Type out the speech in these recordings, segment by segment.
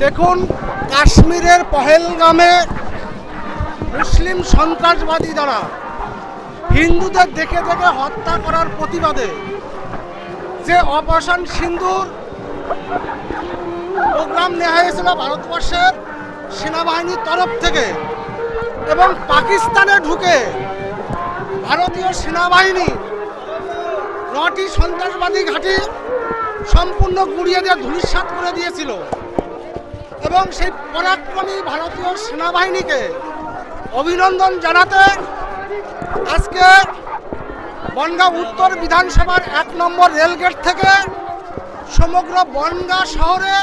দেখুন, কাশ্মীরের পহেলগামে মুসলিম সন্ত্রাসবাদী দ্বারা হিন্দুদের দেখে দেখে হত্যা করার প্রতিবাদে যে অপারেশন সিন্দুর প্রোগ্রাম নেওয়া হয়েছিল ভারতবর্ষের সেনাবাহিনীর তরফ থেকে, এবং পাকিস্তানে ঢুকে ভারতীয় সেনাবাহিনী 9টি সন্ত্রাসবাদী ঘাঁটি সম্পূর্ণ গুড়িয়ে দিয়ে ধূলিসাৎ করে দিয়েছিল, এবং সেই পরাক্রমী ভারতীয় সেনাবাহিনীকে অভিনন্দন জানাতে আজকে বনগাঁ উত্তর বিধানসভার 1 নম্বর রেলগেট থেকে সমগ্র বনগাঁ শহরে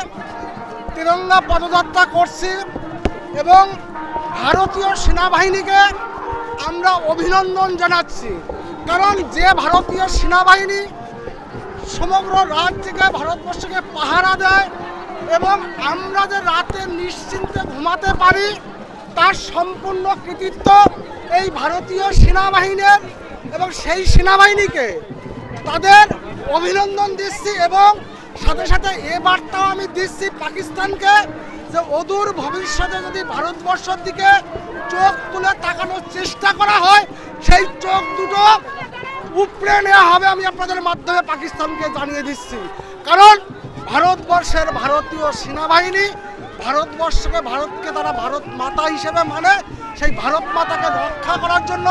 তিরঙ্গা পদযাত্রা করছি, এবং ভারতীয় সেনাবাহিনীকে আমরা অভিনন্দন জানাচ্ছি। কারণ যে ভারতীয় সেনাবাহিনী সমগ্র রাত থেকে ভারতবর্ষকে পাহারা দেয় এবং আমরা যে রাতে নিশ্চিন্তে ঘুমাতে পারি, তার সম্পূর্ণ কৃতিত্ব এই ভারতীয় সেনাবাহিনীর, এবং সেই সেনাবাহিনীকে তাদের অভিনন্দন দিচ্ছি। এবং সাথে সাথে এ বার্তাও আমি দিচ্ছি পাকিস্তানকে যে অদূর ভবিষ্যতে যদি ভারতবর্ষের দিকে চোখ তুলে তাকানোর চেষ্টা করা হয়, সেই চোখ দুটো উপড়ে নেওয়া হবে, আমি আপনাদের মাধ্যমে পাকিস্তানকে জানিয়ে দিচ্ছি। কারণ ভারতবর্ষের ভারতীয় সেনাবাহিনী ভারতকে তারা ভারত মাতা হিসেবে মানে, সেই ভারত মাতাকে রক্ষা করার জন্য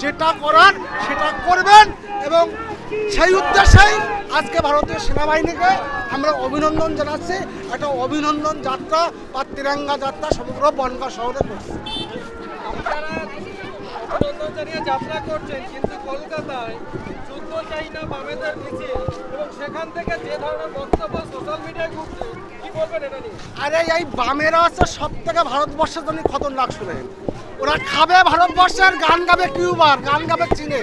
যেটা করার সেটা করবেন, এবং সেই উদ্দেশ্যেই আজকে ভারতীয় সেনাবাহিনীকে আমরা অভিনন্দন জানাচ্ছি। একটা অভিনন্দন যাত্রা বা তিরঙ্গা যাত্রা সমগ্র বনগাঁ শহরে করছি। অভিনন্দন জানিয়ে যাত্রা করছেন, কিন্তু কলকাতায় যুদ্ধ চাই না বামেদের মিছিল, এবং সেখান থেকে যে ধরনের বক্তব্য সোশ্যাল মিডিয়ায় ঘুরছে, কি বলবেন এটা নিয়ে? আরে এই বামেরা হচ্ছে সব থেকে ভারতবর্ষের জন্য খতরনাক। শুনে ওরা খাবে ভারতবর্ষের, গান গাবে কিউবার, গান গাবে চীনে,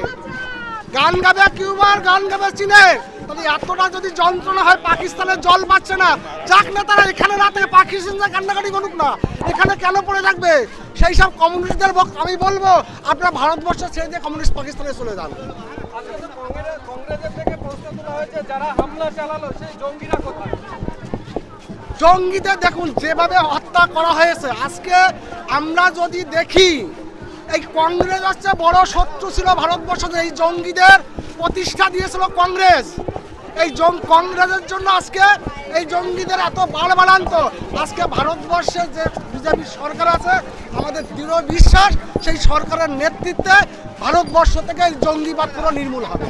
গান গাবে কিউবার, গান গাবে চীনে। তাহলে এতটা যদি যন্ত্রণা হয়, পাকিস্তানের জল পাচ্ছে না, যাক না তারা এখানে রাতে পাকিস্তান কান্নাকাটি করুক না, এখানে কেন পড়ে থাকবে? সেই সব কমিউনিস্টদের আমি বলবো, আপনারা ভারতবর্ষ ছেড়ে দিয়ে কমিউনিস্ট পাকিস্তানে চলে যান। কংগ্রেসের থেকে প্রশ্ন তোলা হয়েছে, যারা হামলা চালালো সেই জঙ্গিরা কোথায়? জঙ্গিদের দেখুন যেভাবে হত্যা করা হয়েছে, আজকে আমরা যদি দেখি, এই কংগ্রেস হচ্ছে বড় শত্রু ছিল ভারতবর্ষে। এই জঙ্গিদের প্রতিষ্ঠা দিয়েছিল কংগ্রেস। এই কংগ্রেসের জন্য আজকে এই জঙ্গিদের এত বাড়বাড়ান্ত। আজকে ভারতবর্ষে যে বিজেপি সরকার আছে, আমাদের দৃঢ় বিশ্বাস সেই সরকারের নেতৃত্বে ভারতবর্ষ থেকে এই জঙ্গিবাদ পুরো নির্মূল হবে।